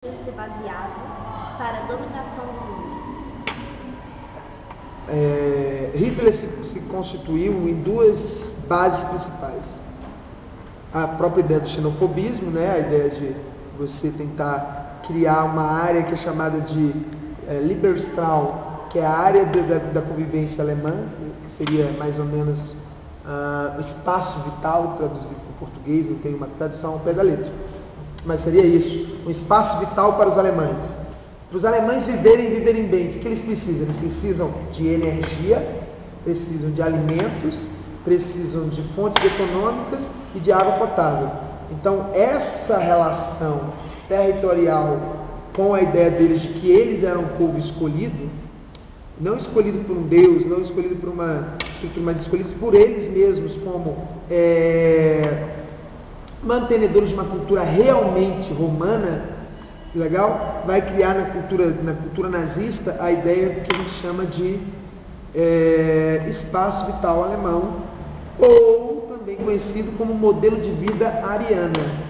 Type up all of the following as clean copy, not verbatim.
ser baseado para a dominação do mundo? Hitler se constituiu em duas bases principais. A própria ideia do xenofobismo, né? A ideia de você tentar criar uma área que é chamada de Libertraum, que é a área da convivência alemã, que seria mais ou menos espaço vital, traduzido para o português, não tem uma tradução ao pé da letra, mas seria isso, um espaço vital para os alemães. Para os alemães viverem bem, o que eles precisam? Eles precisam de energia, precisam de alimentos, precisam de fontes econômicas e de água potável. Então, essa relação territorial com a ideia deles de que eles eram um povo escolhido, não escolhido por um Deus, não escolhido por uma estrutura, mas escolhidos por eles mesmos como mantenedores de uma cultura realmente romana, legal? Vai criar na cultura nazista a ideia do que a gente chama de espaço vital alemão, ou também conhecido como modelo de vida ariana.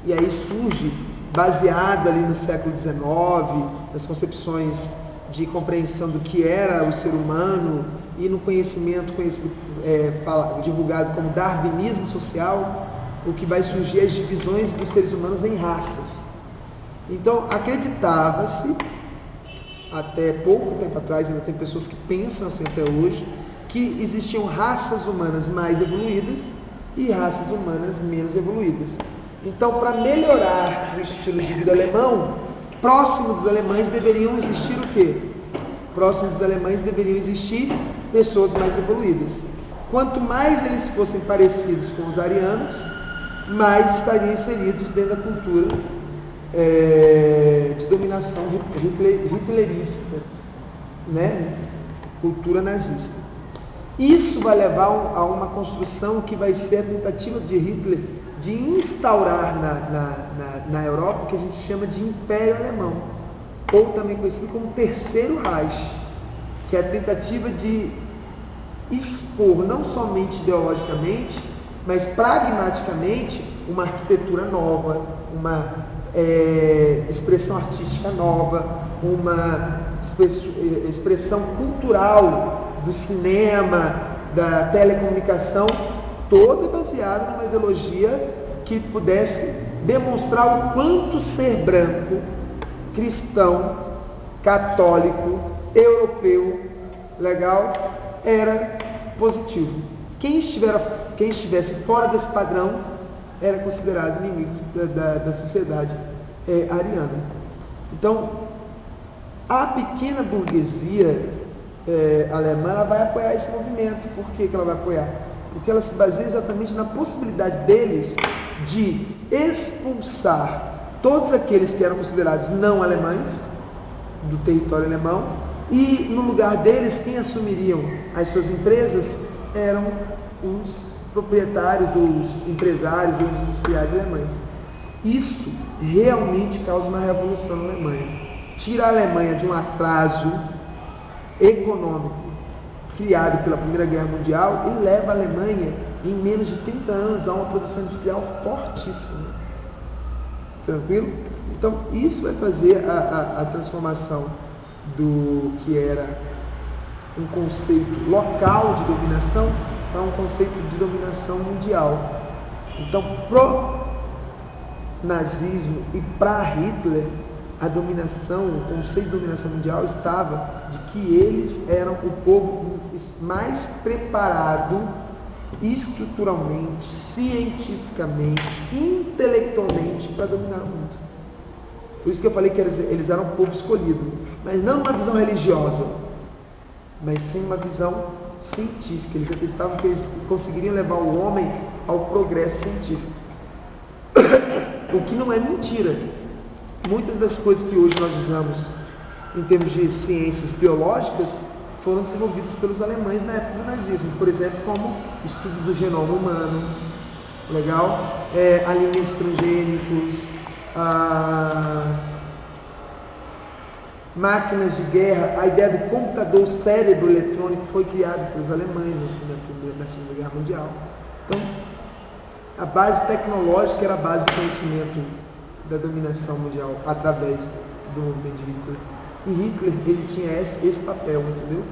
E aí surge, baseado ali no século XIX, nas concepções de compreensão do que era o ser humano e no conhecimento divulgado como darwinismo social, o que vai surgir as divisões dos seres humanos em raças. Então, acreditava-se, até pouco tempo atrás, ainda tem pessoas que pensam assim até hoje, que existiam raças humanas mais evoluídas e raças humanas menos evoluídas. Então, para melhorar o estilo de vida alemão, próximo dos alemães deveriam existir o quê? Próximo dos alemães deveriam existir pessoas mais evoluídas. Quanto mais eles fossem parecidos com os arianos, mais estariam inseridos dentro da cultura de dominação hitlerista, né? Cultura nazista. Isso vai levar a uma construção que vai ser a tentativa de Hitler de instaurar na Europa o que a gente chama de Império Alemão, ou também conhecido como Terceiro Reich, que é a tentativa de expor, não somente ideologicamente, mas pragmaticamente, uma arquitetura nova, uma expressão artística nova, uma expressão cultural do cinema, da telecomunicação, toda baseada numa ideologia que pudesse demonstrar o quanto ser branco, cristão, católico, europeu, legal, era positivo. Quem estivesse fora desse padrão era considerado inimigo da sociedade ariana. Então, a pequena burguesia alemã, ela vai apoiar esse movimento. Por que ela vai apoiar? Porque ela se baseia exatamente na possibilidade deles de expulsar todos aqueles que eram considerados não alemães do território alemão, e no lugar deles, quem assumiriam as suas empresas eram os proprietários, os empresários, os industriais alemães. Isso realmente causa uma revolução na Alemanha. Tira a Alemanha de um atraso econômico criado pela Primeira Guerra Mundial e leva a Alemanha, em menos de 30 anos, a uma produção industrial fortíssima. Tranquilo? Então, isso vai fazer a transformação do que era um conceito local de dominação para um conceito de dominação mundial. Então, pro nazismo e para Hitler, a dominação, o conceito de dominação mundial estava de que eles eram o povo mais preparado estruturalmente, cientificamente, intelectualmente para dominar o mundo. Por isso que eu falei que eles eram um povo escolhido, mas não uma visão religiosa, mas sim uma visão científica. Eles acreditavam que eles conseguiriam levar o homem ao progresso científico. O que não é mentira. Muitas das coisas que hoje nós usamos em termos de ciências biológicas foram desenvolvidas pelos alemães na época do nazismo. Por exemplo, como estudo do genoma humano, legal? Alimentos transgênicos, máquinas de guerra. A ideia do computador cérebro eletrônico foi criada pelos alemães na Segunda Guerra Mundial. Então, a base tecnológica era a base do conhecimento da dominação mundial através do movimento de Hitler. E Hitler, ele tinha esse papel, entendeu?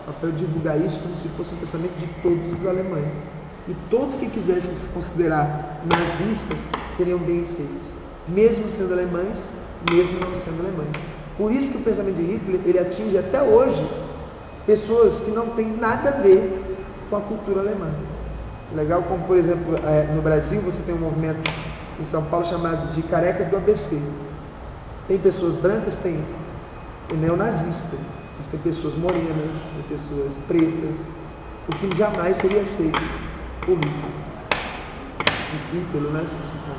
O papel de divulgar isso como se fosse um pensamento de todos os alemães. E todos que quisessem se considerar nazistas seriam bem aceitos, mesmo sendo alemães, mesmo não sendo alemães. Por isso que o pensamento de Hitler, ele atinge até hoje pessoas que não têm nada a ver com a cultura alemã. Legal, como por exemplo, no Brasil você tem um movimento em São Paulo chamado de carecas do ABC. Tem pessoas brancas, tem neonazista, mas tem pessoas morenas, tem pessoas pretas, o que jamais seria aceito por Hitler, pelo nazismo.